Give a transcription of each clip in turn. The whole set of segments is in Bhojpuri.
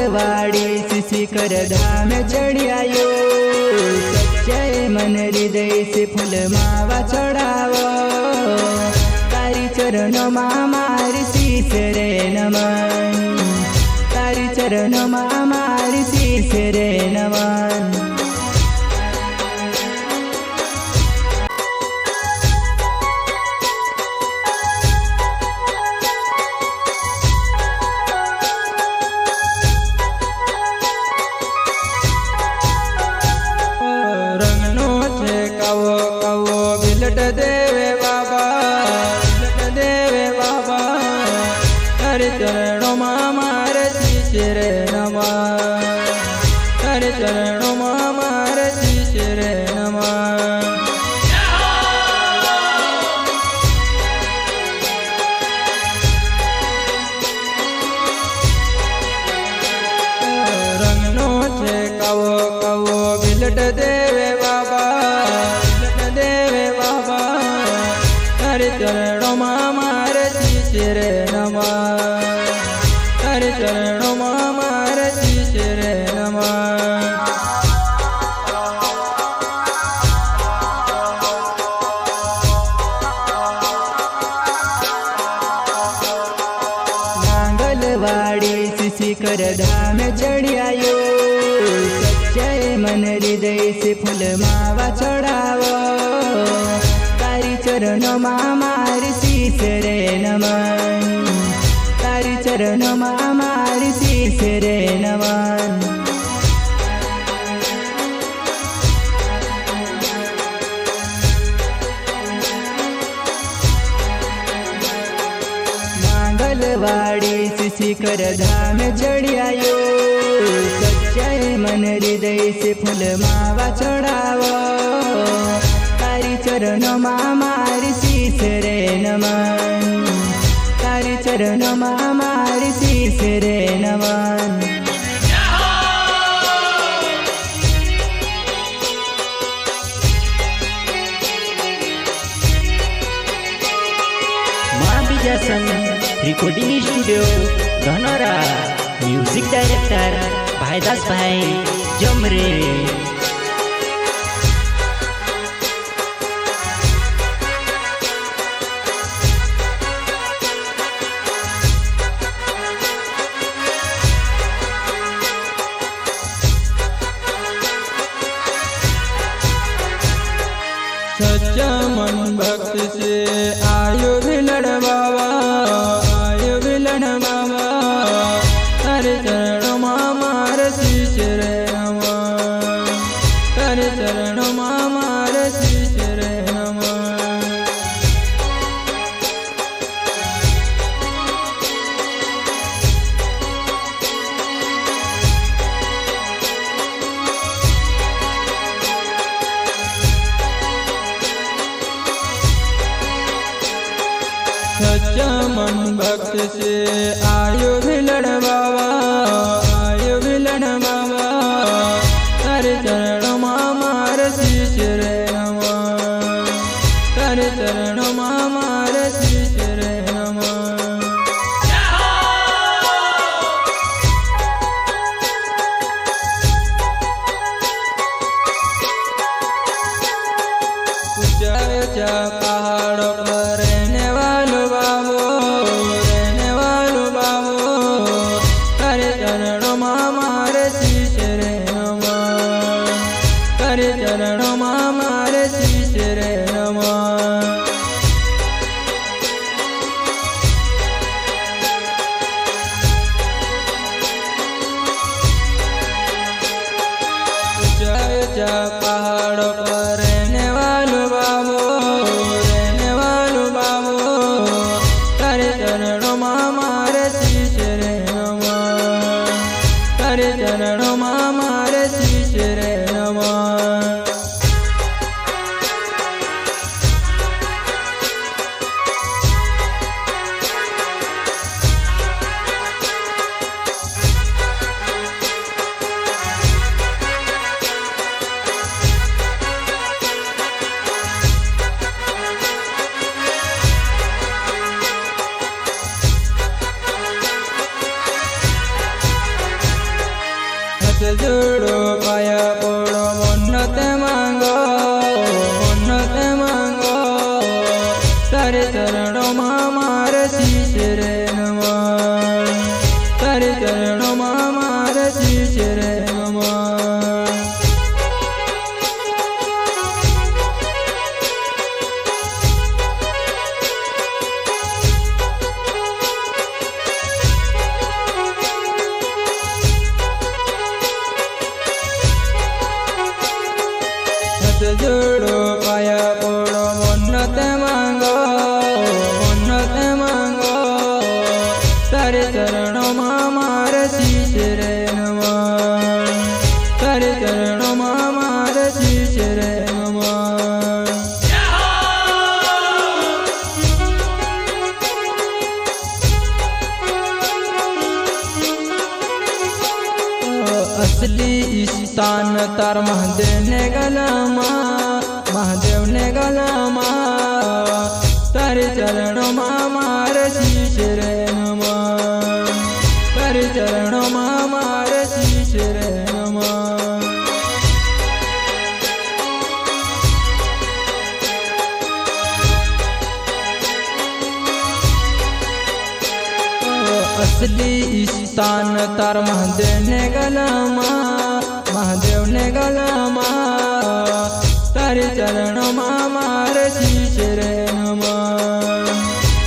मंगलवाड़ी शिशिकर धाम चढ़ी आयो। सच्चे मन हृदय से फूल मावा चढ़ावो। तारी चरणों में मारी शीश रे नमन। तारी चरणों में मारी शीश रे नमन। विलट देवे बाबा, विलट देवे बाबा। तारे चरणों में मारे शीश रे नमन। तारे चरणों में मारे शीश रे नमन। रंगनो छे कवो कवो विलट देवे बाबा, तारे चरणों में मारे शीश रे नमन। तारे चरणों में मारे शीश रे नमन। मंगलवाड़ी शिशिकर धाम चढ़ी आयो। सच्चे मन हृदय से फूल मावा चढ़ावो। तारी चरणों में मारी शीश रे नमन। तारी चरणों में मारी शीश रे नमन। मंगलवाड़ी शिशिकर धाम चढ़ी आयो। सच्चे मन हृदय से फूल मावा चढ़ावो। तारी चरणों में मारी शीश रे नमन। तारी चरणों में मारी शीश रे नमन। मां Bijasan recording studio Dhanora. Music director Bhaidas भाई जमरे। सच्चा मन भक्त से आयो विलड़ बाबा, आयो विलड़ बाबा। तारे चरणों में मारे शीश रे नमन। तारे चरणों में मारे शीश रे नमन। सच्चा मन भक्त से आयो विलड़ बाबा, आयो विलड़ बाबा। तारे चरणों में मारे शीश रे नमन। तारे चरणों में मारे शीश रे नमन। ऊंचा ऊंचा पहाड़ों पर रहने वालो बाबो, रहने वालो बाबो। જોડો પાયા પોળો મન્નત માંગો તારે ચરણોમાં મારે શીશ રે નમન તારે ચરણોમાં મારે શીશ રે નમન જોડો પાયા પોળો મન્નત માંગો તારે ચરણોમાં મારે શીશ રે નમન તારે ચરણોમાં મારે શીશ રે નમન असली स्थान तार महादेव ने गलामा तारे चरणों मार शीश रे नमन तारे चरणों मार शीश रे नमन असली स्थान तार महादेव ने गलामा तारे चरणों मार शीश रे नमन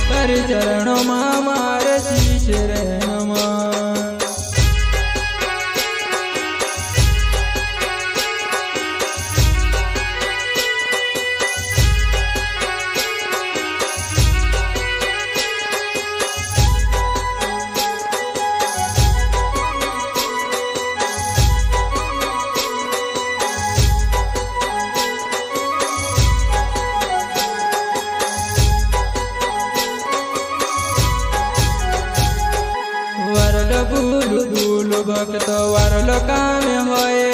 तारे चरणों मार शीश रे नमन ભૂલ ભક્ત વારલો કામે હોય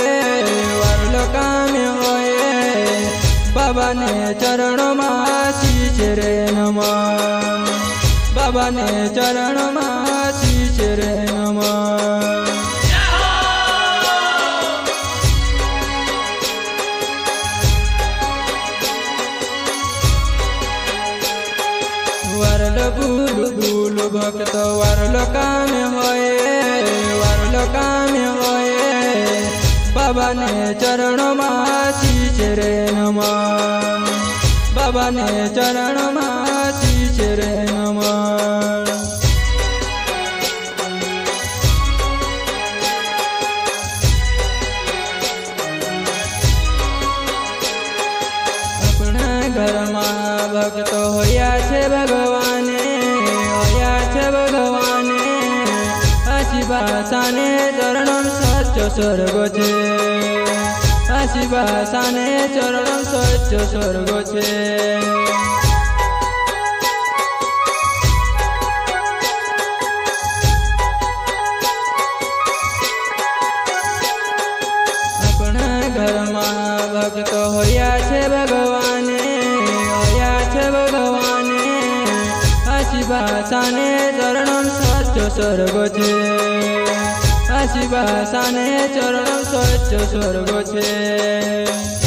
બાબાને ચરણોમાં શીશ રે નમન બાબાને ચરણોમાં શીશ રે નમન વરલ ભૂલ ભક્ત વારલો કામે હોય બાબાને ચરણોમાં શીશ રે નમન બાબાને ચરણોમાં શીશ રે નમન આપણા ઘરમાં ભક્તો હોયા છે ભગવાને આશી ભાષાને ચરણમ સચ્ચો સ્વર્ગ છે આશી ભાષાને ચરણમ સચ્ચો સ્વર્ગ છે આપણા ઘરમાં ભક્તો હોયા છે ભગવાને આશી ભાષાને ચરણમ સચ્ચો સ્વર્ગ છે આશી ભાષાને ચરણમ સચ્ચો સ્વર્ગ છે